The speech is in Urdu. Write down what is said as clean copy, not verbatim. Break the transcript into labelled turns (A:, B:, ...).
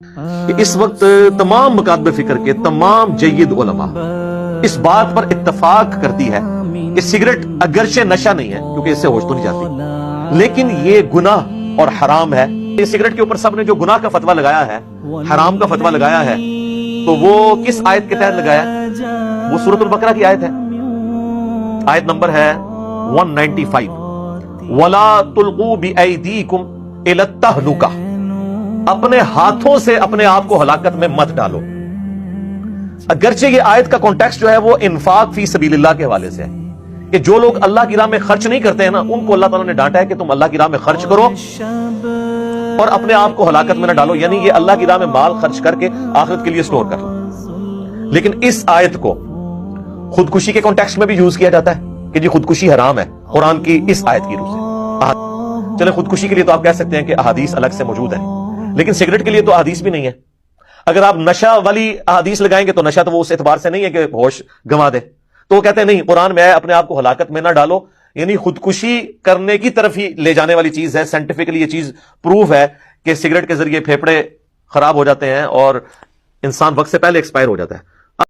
A: اس وقت تمام مکاتب فکر کے تمام جید علماء اس بات پر اتفاق کرتی ہے کہ سگریٹ اگرچہ نشہ نہیں ہے کیونکہ اس سے ہوش تو نہیں جاتی، لیکن یہ گناہ اور حرام ہے۔ یہ سگریٹ کے اوپر سب نے جو گناہ کا فتویٰ لگایا ہے، حرام کا فتویٰ لگایا ہے، تو وہ کس آیت کے تحت لگایا ہے؟ وہ سورۃ البقرہ کی آیت ہے، آیت نمبر ہے 195، وَلَا تُلْقُوا بِأَيْدِيكُمْ إِلَى التَّهْلُكَةِ، اپنے ہاتھوں سے اپنے آپ کو ہلاکت میں مت ڈالو۔ اگرچہ یہ آیت کا کانٹیکسٹ جو ہے وہ انفاق فی سبیل اللہ کے حوالے سے ہے کہ جو لوگ اللہ کی راہ میں خرچ نہیں کرتے ہیں نا، ان کو اللہ تعالیٰ نے ڈانٹا ہے کہ تم اللہ کی راہ میں خرچ کرو اور اپنے آپ کو ہلاکت میں نہ ڈالو، یعنی یہ اللہ کی راہ میں مال خرچ کر کے آخرت کے لیے سٹور کر لو۔ لیکن اس آیت کو خودکشی کے کانٹیکسٹ میں بھی یوز کیا جاتا ہے کہ جی خودکشی حرام ہے قرآن کی اس آیت کی روح سے۔ چلے خودکشی کے لیے تو آپ کہہ سکتے ہیں کہ احادیث الگ سے موجود ہیں، لیکن سگریٹ کے لیے تو احادیث بھی نہیں ہے۔ اگر آپ نشہ والی احادیث لگائیں گے تو نشہ تو وہ اس اعتبار سے نہیں ہے کہ ہوش گنوا دے، تو وہ کہتے ہیں نہیں، قرآن میں ہے اپنے آپ کو ہلاکت میں نہ ڈالو، یعنی خودکشی کرنے کی طرف ہی لے جانے والی چیز ہے۔ سائنٹیفکلی یہ چیز پروف ہے کہ سگریٹ کے ذریعے پھیپھڑے خراب ہو جاتے ہیں اور انسان وقت سے پہلے ایکسپائر ہو جاتا ہے۔